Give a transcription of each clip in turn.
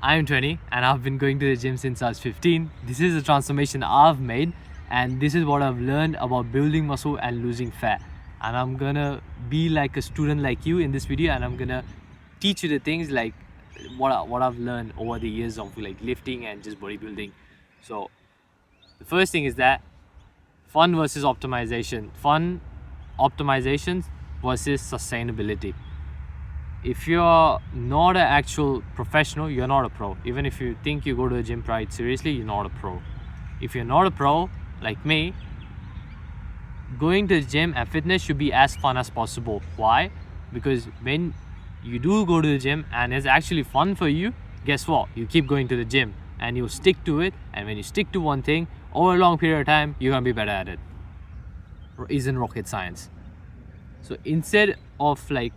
I'm 20 and I've been going to the gym since I was 15. This is the transformation I've made, and this is what I've learned about building muscle and losing fat. And I'm gonna be like a student like you in this video, and I'm gonna teach you the things like what I've learned over the years of like lifting and just bodybuilding. So the first thing is that fun versus optimization. Fun optimizations versus sustainability. If you're not an actual professional, you're not a pro. Even if you think you go to the gym pride seriously, you're not a pro. If you're not a pro like me, going to the gym and fitness should be as fun as possible. Why? Because when you do go to the gym and it's actually fun for you, guess what? You keep going to the gym and you stick to it. And when you stick to one thing over a long period of time, you're gonna be better at it. Isn't rocket science. So instead of like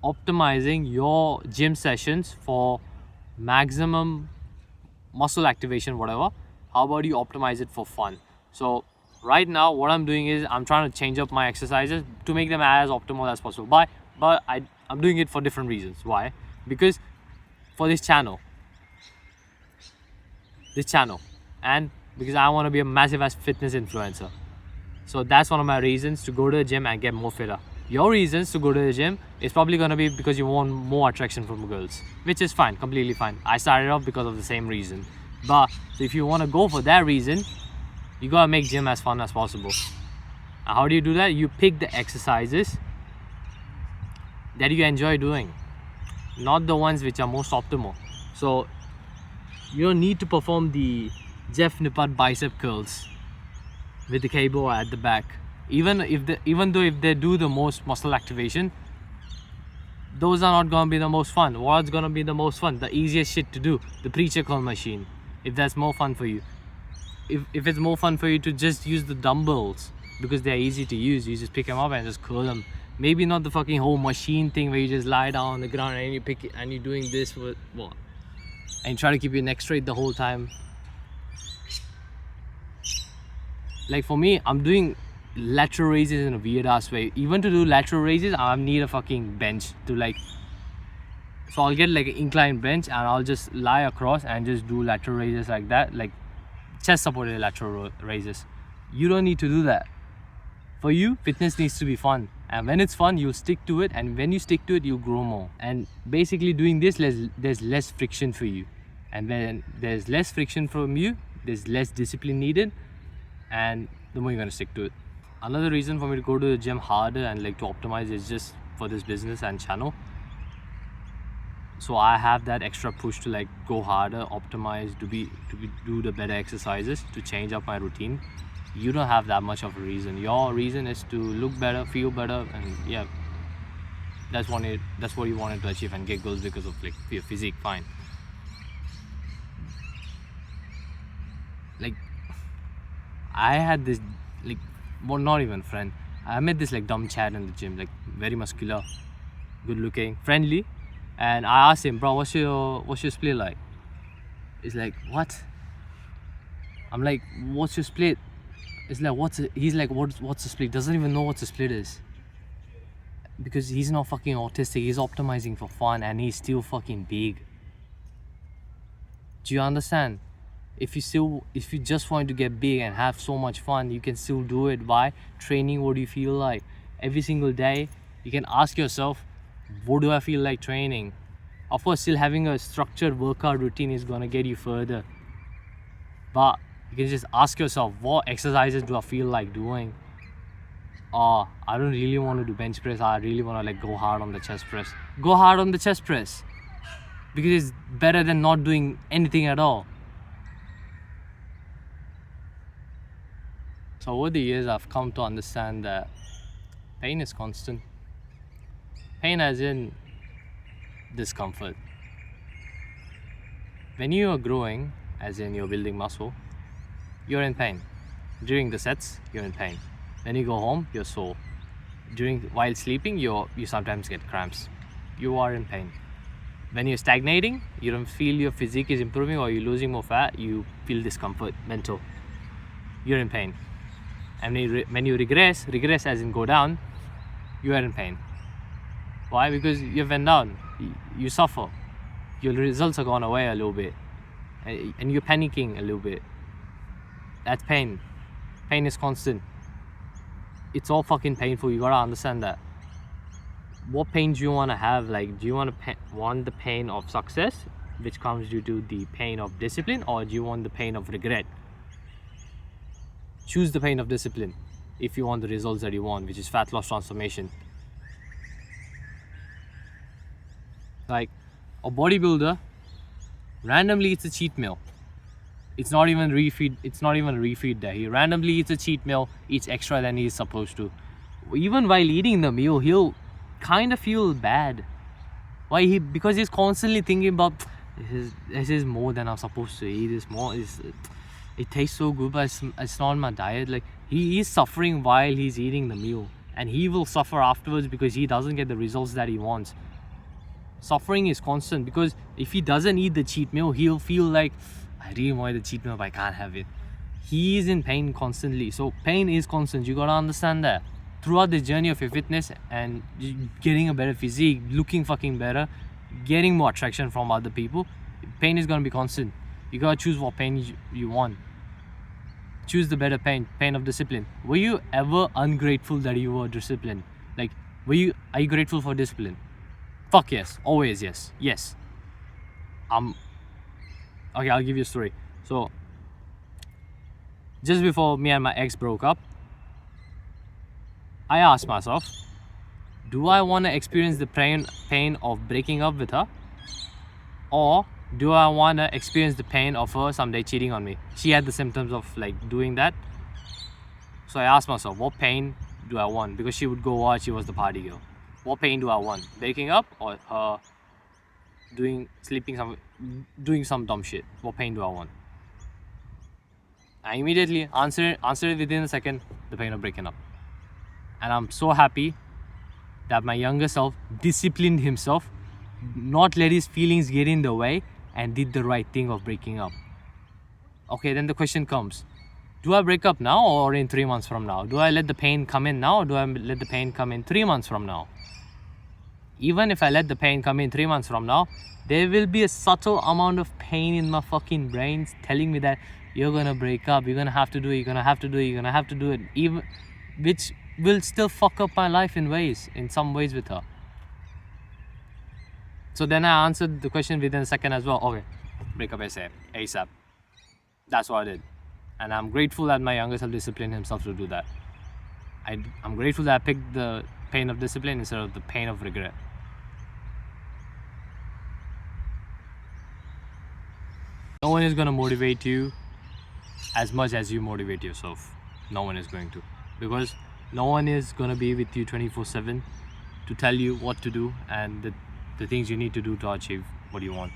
optimizing your gym sessions for maximum muscle activation, whatever, how about you optimize it for fun? So right now what I'm doing is I'm trying to change up my exercises to make them as optimal as possible. But I'm doing it for different reasons. Why? Because for this channel, and because I want to be a massive ass fitness influencer. So that's one of my reasons to go to the gym and get more fitter. Your reasons to go to the gym is probably going to be because you want more attraction from girls, which is fine, completely fine. I started off because of the same reason. But so if you want to go for that reason, you got to make gym as fun as possible. And how do you do that? You pick the exercises that you enjoy doing, not the ones which are most optimal. So you don't need to perform the Jeff Nippard bicep curls with the cable at the back. Even though if they do the most muscle activation, those are not gonna be the most fun. What's gonna be the most fun? The easiest shit to do, the preacher curl machine. If that's more fun for you, if it's more fun for you to just use the dumbbells because they're easy to use, you just pick them up and just curl them. Maybe not the fucking whole machine thing where you just lie down on the ground and you pick it and you're doing this with what, and you try to keep your neck straight the whole time. Like for me, I'm doing lateral raises in a weird ass way. Even to do lateral raises, I need a fucking bench to like. So I'll get like an inclined bench and I'll just lie across and just do lateral raises like that, like chest supported lateral raises. You don't need to do that. For you, fitness needs to be fun, and when it's fun, you'll stick to it, and when you stick to it, you'll grow more. And basically doing this, there's less friction for you, and when there's less friction from you, there's less discipline needed, and the more you're gonna stick to it. Another reason for me to go to the gym harder and like to optimize is just for this business and channel. So I have that extra push to like go harder, optimize, to do the better exercises, to change up my routine. You don't have that much of a reason. Your reason is to look better, feel better, and yeah, that's what you wanted to achieve and get goals because of like your physique. Fine. Like I had this like, well, not even friend. I met this like dumb Chad in the gym, like very muscular, good looking, friendly. And I asked him, bro, what's your split like? He's like, what? I'm like, what's your split? It's like, he's like, what's the split? Doesn't even know what the split is. Because he's not fucking autistic, he's optimizing for fun and he's still fucking big. Do you understand? If you just want to get big and have so much fun, you can still do it by training what you feel like. Every single day, you can ask yourself, what do I feel like training? Of course, still having a structured workout routine is gonna get you further. But you can just ask yourself, what exercises do I feel like doing? I don't really want to do bench press. I really want to like go hard on the chest press. Go hard on the chest press. Because it's better than not doing anything at all. So over the years, I've come to understand that pain is constant. Pain as in discomfort. When you are growing, as in you're building muscle, you're in pain. During the sets, you're in pain. When you go home, you're sore. While sleeping, you sometimes get cramps. You are in pain. When you're stagnating, you don't feel your physique is improving or you're losing more fat, you feel discomfort, mental. You're in pain. And when you regress as in go down, you are in pain. Why? Because you went down, you suffer. your results are gone away a little bit, and you're panicking a little bit. That's pain. Pain is constant. It's all fucking painful. You gotta understand that. What pain do you want to have? Like, do you want the pain of success, which comes due to the pain of discipline, or do you want the pain of regret? Choose the pain of discipline if you want the results that you want, which is fat loss transformation. Like, a bodybuilder randomly eats a cheat meal. It's not even refeed. It's not even a refeed day. He randomly eats a cheat meal, eats extra than he's supposed to. Even while eating the meal, he'll kind of feel bad. Why? Because he's constantly thinking about this is more than I'm supposed to eat. It tastes so good, but it's not my diet. Like, he is suffering while he's eating the meal, and he will suffer afterwards because he doesn't get the results that he wants. Suffering is constant, because if he doesn't eat the cheat meal, he'll feel like, I really want the cheat meal but I can't have it. He is in pain constantly. So pain is constant. You gotta understand that. Throughout the journey of your fitness and getting a better physique, looking fucking better, getting more attraction from other people, pain is gonna be constant. You gotta choose what pain you want. Choose the better pain of discipline. Were you ever ungrateful that you were disciplined? Like, are you grateful for discipline? Fuck yes. Always yes. Yes. Okay, I'll give you a story. So, just before me and my ex broke up, I asked myself, do I want to experience the pain of breaking up with her? Or do I want to experience the pain of her someday cheating on me? She had the symptoms of like doing that. So I asked myself, what pain do I want? Because she would go out, she was the party girl. What pain do I want? Breaking up or her doing some dumb shit? What pain do I want? I immediately answered it within a second, the pain of breaking up. And I'm so happy that my younger self disciplined himself, not let his feelings get in the way, and did the right thing of breaking up. Okay, then the question comes, do I break up now or in 3 months from now? Do I let the pain come in now or do I let the pain come in 3 months from now? Even if I let the pain come in 3 months from now, there will be a subtle amount of pain in my fucking brains telling me that you're gonna break up, you're gonna have to do it, even which will still fuck up my life in some ways with her. So then I answered the question within a second as well. Okay, break up ASAP. That's what I did. And I'm grateful that my younger self disciplined himself to do that. I'm grateful that I picked the pain of discipline instead of the pain of regret. No one is going to motivate you as much as you motivate yourself. No one is going to. Because no one is going to be with you 24/7 to tell you what to do and the things you need to do to achieve what you want.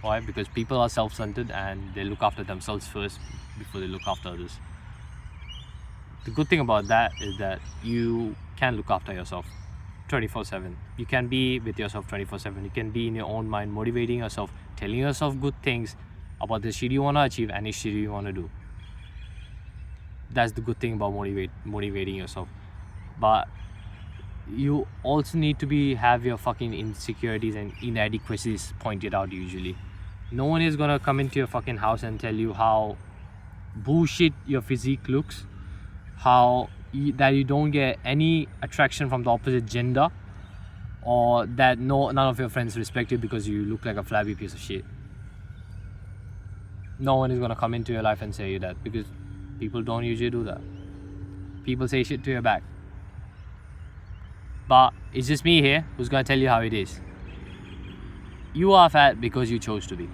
Why? Because people are self-centered and they look after themselves first before they look after others. The good thing about that is that you can look after yourself 24/7. You can be with yourself 24/7. You can be in your own mind, motivating yourself, telling yourself good things about the shit you want to achieve and the shit you want to do. That's the good thing about motivating yourself. But you also need to have your fucking insecurities and inadequacies pointed out usually. No one is gonna come into your fucking house and tell you how bullshit your physique looks, that you don't get any attraction from the opposite gender, or that none of your friends respect you because you look like a flabby piece of shit. No one is gonna come into your life and say you that, because people don't usually do that. People say shit to your back. But it's just me here who's gonna tell you how it is. You are fat because you chose to be.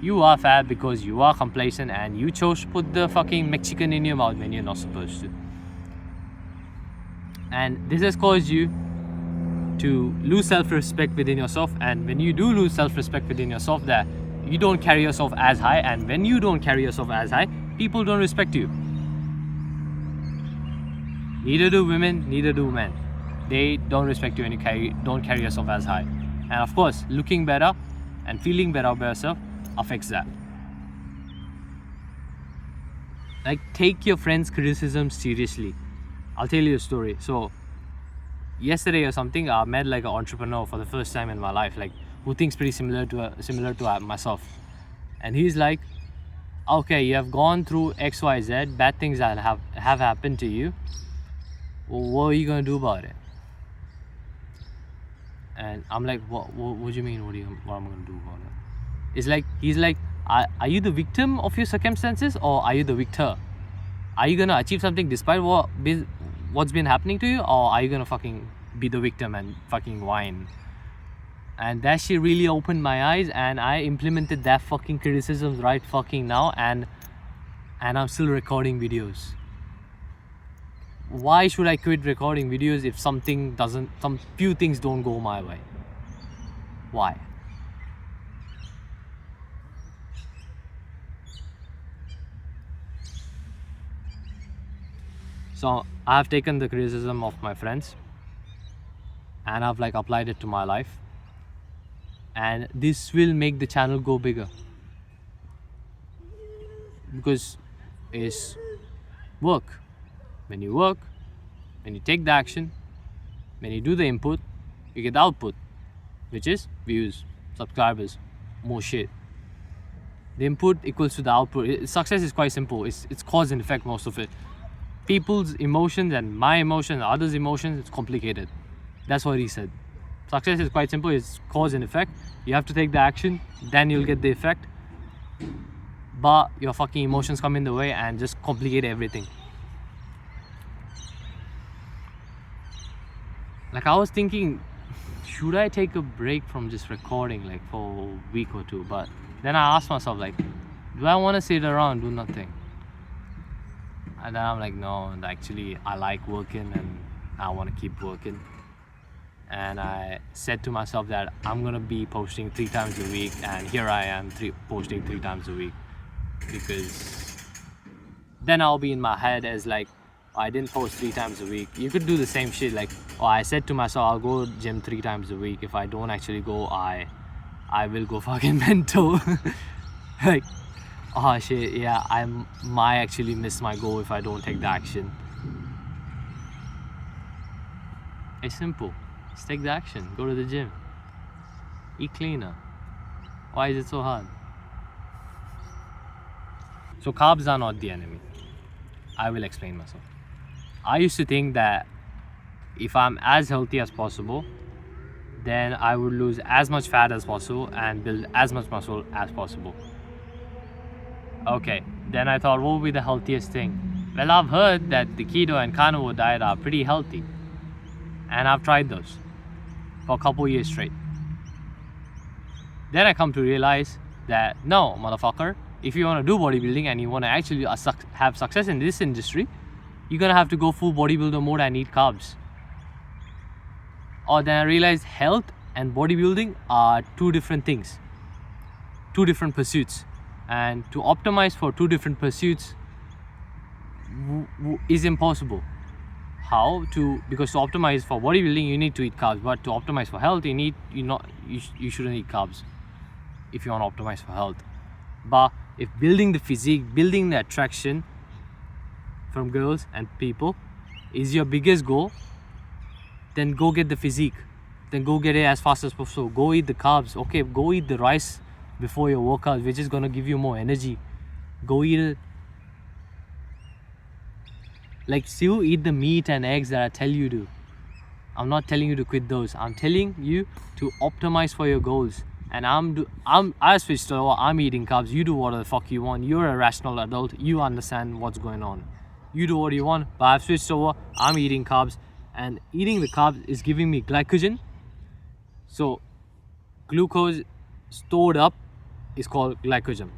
You are fat because you are complacent and you chose to put the fucking Mexican in your mouth when you're not supposed to. And this has caused you to lose self-respect within yourself, and when you do lose self-respect within yourself, that you don't carry yourself as high, and when you don't carry yourself as high, people don't respect you. Neither do women, neither do men. They don't respect you when you don't carry yourself as high. And of course, looking better and feeling better about yourself affects that. Like, take your friends' criticism seriously. I'll tell you a story. So, yesterday or something, I met like an entrepreneur for the first time in my life. Like, who thinks pretty similar to myself, and he's like, okay, you have gone through XYZ, bad things that have happened to you. Well, what are you gonna do about it? And I'm like, what do you mean? What am I gonna do about it? It's like he's like, are you the victim of your circumstances, or are you the victor? Are you gonna achieve something despite what's been happening to you, or are you gonna fucking be the victim and fucking whine? And that shit really opened my eyes, and I implemented that fucking criticism right fucking now, and I'm still recording videos. Why should I quit recording videos if some few things don't go my way? Why? So I've taken the criticism of my friends and I've like applied it to my life, and this will make the channel go bigger, because it's work. When you work, when you take the action, when you do the input, you get the output, which is views, subscribers, more shit. The input equals to the output. Success is quite simple. It's cause and effect, most of it. People's emotions and my emotions, others' emotions, it's complicated. That's what he said. Success is quite simple. It's cause and effect. You have to take the action, then you'll get the effect. But your fucking emotions come in the way and just complicate everything. Like, I was thinking, should I take a break from just recording like for a week or two? But then I asked myself, like, do I want to sit around do nothing? And then I'm like, no, actually I like working and I want to keep working. And I said to myself that I'm gonna be posting 3 times a week, and here I am posting 3 times a week, because then I'll be in my head as like, I didn't post 3 times a week. You could do the same shit, like, oh, I said to myself I'll go gym 3 times a week. If I don't actually go, I will go fucking mental. Like, oh shit, yeah, I might actually miss my goal if I don't take the action. It's simple. Just take the action. Go to the gym. Eat cleaner. Why is it so hard? So carbs are not the enemy. I will explain myself. I used to think that if I'm as healthy as possible, then I would lose as much fat as possible and build as much muscle as possible. Okay, then I thought, what would be the healthiest thing? Well, I've heard that the keto and carnivore diet are pretty healthy, and I've tried those for a couple years straight. Then I come to realize that no, motherfucker, if you want to do bodybuilding and you want to actually have success in this industry, you're gonna have to go full bodybuilder mode and eat carbs. Or then I realized health and bodybuilding are 2 different things, 2 different pursuits, and to optimize for 2 different pursuits is impossible. How to? Because to optimize for bodybuilding you need to eat carbs, but to optimize for health you shouldn't eat carbs if you want to optimize for health. But if building the physique, building the attraction from girls and people is your biggest goal, then go get the physique. Then go get it as fast as possible. Go eat the carbs. Okay, go eat the rice before your workout, which is gonna give you more energy. Go eat it. Like, still eat the meat and eggs that I tell you to. I'm not telling you to quit those. I'm telling you to optimize for your goals. And I switched over. I'm eating carbs. You do whatever the fuck you want. You're a rational adult. You understand what's going on. You do what you want. But I've switched over. I'm eating carbs, and eating the carbs is giving me glycogen. So glucose stored up is called glycogen.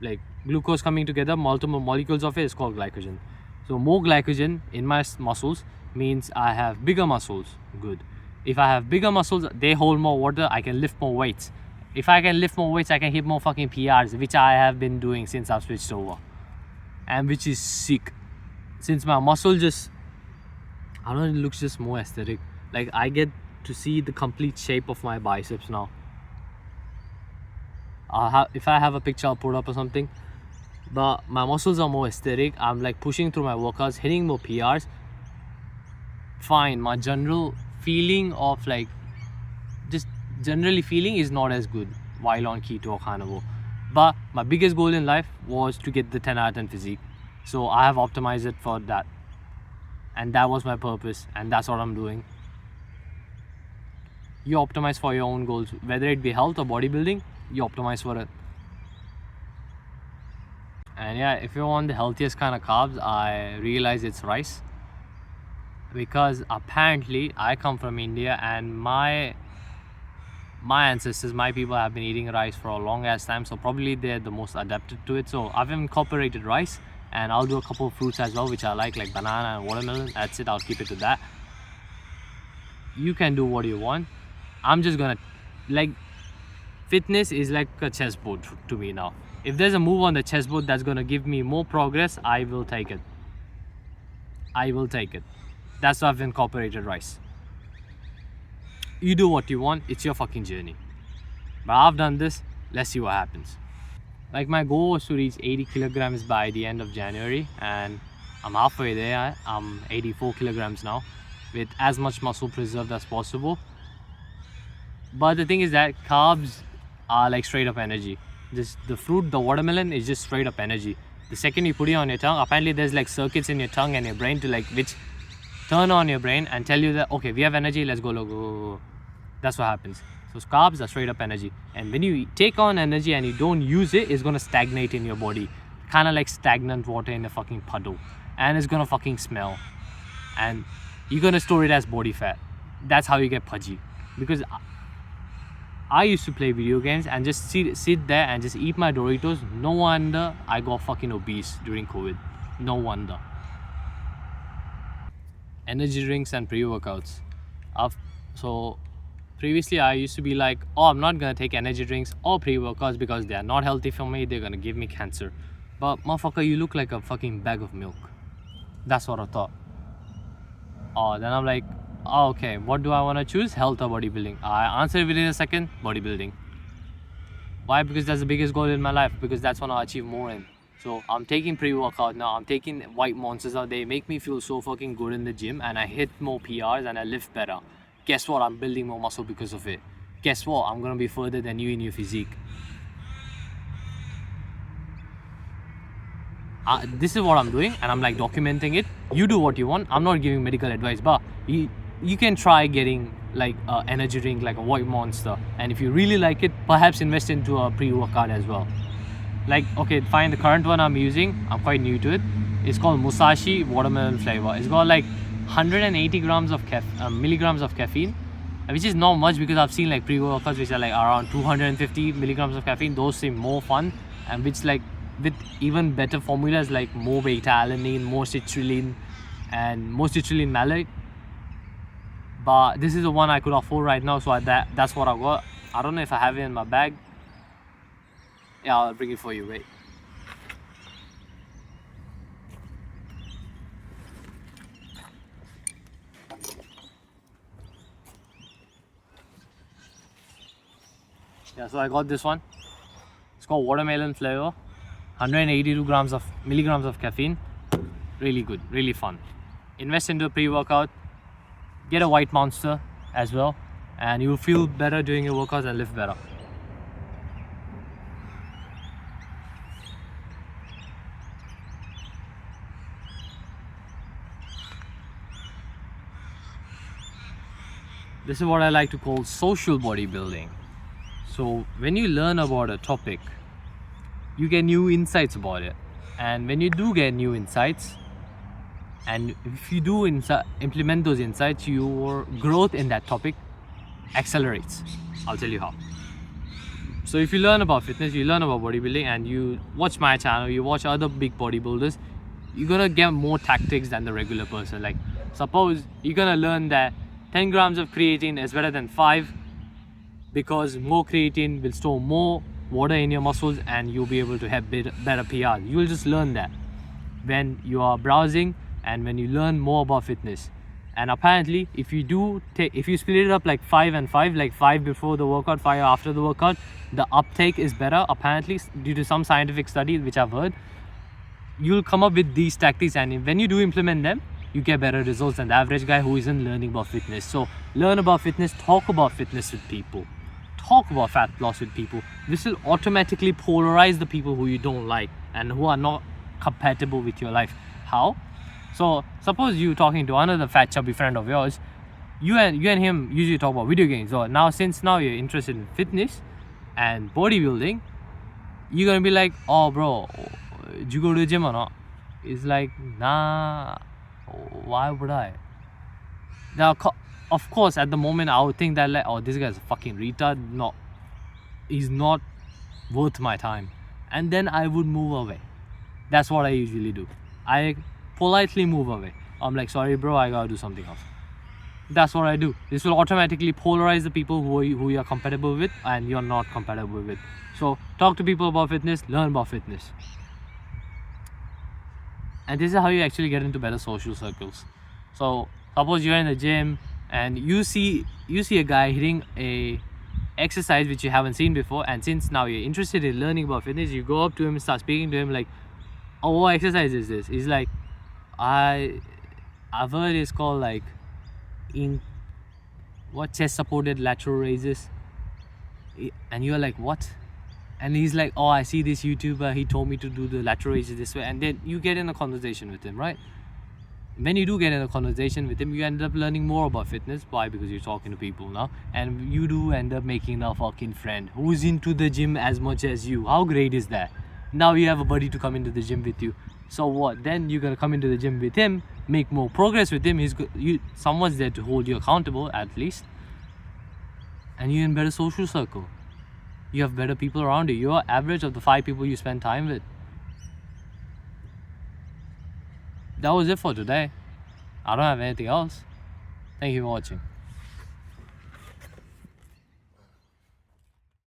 Like, glucose coming together, multiple molecules of it is called glycogen. So more glycogen in my muscles means I have bigger muscles. Good. If I have bigger muscles, they hold more water. I can lift more weights. If I can lift more weights, I can hit more fucking PRs, which I have been doing since I've switched over, and which is sick. Since my muscle just, I don't know, it looks just more aesthetic. Like, I get to see the complete shape of my biceps now. If I have a picture, I'll put up or something. But my muscles are more aesthetic. I'm like pushing through my workouts, hitting more PRs. Fine. My general feeling of like just generally feeling is not as good while on keto or carnivore. But my biggest goal in life was to get the 10 out of 10 physique. So I have optimized it for that. And that was my purpose, and that's what I'm doing. You optimize for your own goals, whether it be health or bodybuilding, you optimize for it. And yeah, if you want the healthiest kind of carbs, I realize it's rice. Because apparently I come from India, and my ancestors, my people have been eating rice for a long ass time, so probably they're the most adapted to it. So I've incorporated rice, and I'll do a couple of fruits as well, which I like banana and watermelon. That's it, I'll keep it to that. You can do what you want. I'm just gonna, fitness is like a chessboard to me now. If there's a move on the chessboard that's gonna give me more progress, I will take it. That's why I've incorporated rice. You do what you want, it's your fucking journey. But I've done this, let's see what happens. My goal was to reach 80 kilograms by the end of January, and I'm halfway there. I'm 84 kilograms now, with as much muscle preserved as possible. But the thing is that carbs are straight up energy. The fruit, the watermelon, is just straight up energy. The second you put it on your tongue, apparently there's circuits in your tongue and your brain to which turn on your brain and tell you that, okay, we have energy, let's go. That's what happens. So carbs are straight up energy, and when you take on energy and you don't use it, it's gonna stagnate in your body, kind of like stagnant water in a fucking puddle, and it's gonna fucking smell, and you're gonna store it as body fat. That's how you get pudgy. Because I used to play video games and just sit there and just eat my Doritos. No wonder I got fucking obese during COVID. No wonder. Energy drinks and pre-workouts. So previously I used to be I'm not gonna take energy drinks or pre-workouts because they are not healthy for me, they're gonna give me cancer. But motherfucker, you look like a fucking bag of milk. That's what I thought. Then I'm okay, what do I want to choose? Health or bodybuilding? I answered within a second, bodybuilding. Why? Because that's the biggest goal in my life, because that's what I achieve more in. So I'm taking pre-workout now, I'm taking white monsters out. They make me feel so fucking good in the gym, and I hit more PRs and I lift better. Guess what? I'm building more muscle because of it. Guess what? I'm gonna be further than you in your physique. This is what I'm doing, and I'm documenting it. You do what you want. I'm not giving medical advice, but you can try getting an energy drink, like a white monster, and if you really like it, perhaps invest into a pre-workout as well. Okay, fine, the current one I'm using, I'm quite new to it. It's called Musashi watermelon flavor. It's got 180 grams of milligrams of caffeine, which is not much, because I've seen pre-workouts which are around 250 milligrams of caffeine. Those seem more fun, and which with even better formulas, more beta-alanine, more citrulline, and more citrulline malate. But this is the one I could afford right now, so that's what I got. I don't know if I have it in my bag. Yeah, I'll bring it for you, wait. Yeah, so I got this one. It's called watermelon flavor. 182 milligrams of caffeine. Really good, really fun. Invest into a pre-workout. Get a white monster as well, and you'll feel better doing your workouts and lift better. This is what I like to call social bodybuilding. So when you learn about a topic, you get new insights about it, and when you do get new insights, and if you do implement those insights, your growth in that topic accelerates. I'll tell you how. So if you learn about fitness, you learn about bodybuilding, and you watch my channel, you watch other big bodybuilders, you're gonna get more tactics than the regular person. Suppose you're gonna learn that 10 grams of creatine is better than 5, because more creatine will store more water in your muscles and you'll be able to have better PR. You'll just learn that when you are browsing and when you learn more about fitness. And apparently, if you split it up 5 and 5, 5 before the workout, 5 after the workout, the uptake is better, apparently, due to some scientific studies which I've heard. You'll come up with these tactics, and when you do implement them, you get better results than the average guy who isn't learning about fitness. So learn about fitness, talk about fitness with people. talk about fat loss with people, this will automatically polarize the people who you don't like and who are not compatible with your life. How? So suppose you talking to another fat chubby friend of yours, you and him usually talk about video games. So since now you're interested in fitness and bodybuilding, you're gonna be like, oh bro, did you go to the gym or not? It's like, nah, why would I? Now, of course, at the moment I would think that like, oh, this guy's a fucking retard. No, he's not worth my time, and then I would move away. That's what I usually do. I politely move away. I'm like, sorry bro, I gotta do something else. That's what I do. This will automatically polarize the people who you're compatible with and you're not compatible with. So talk to people about fitness, learn about fitness. And this is how you actually get into better social circles. So suppose you're in the gym and you see a guy hitting a exercise which you haven't seen before, and since now you're interested in learning about fitness, you go up to him and start speaking to him like, oh, what exercise is this? He's like, I've heard it's called like chest supported lateral raises. And you're like, what? And he's like, oh, I see this YouTuber, he told me to do the lateral raises this way. And then you get in a conversation with him, right? When you do get in a conversation with him, you end up learning more about fitness. Why? Because you're talking to people now, and you do end up making a fucking friend who's into the gym as much as you. How great is that? Now you have a buddy to come into the gym with you. So what? Then you're gonna come into the gym with him, make more progress with him. Someone's there to hold you accountable at least, and you're in better social circle. You have better people around you. You're average of the 5 people you spend time with. That was it for today. I don't have anything else. Thank you for watching.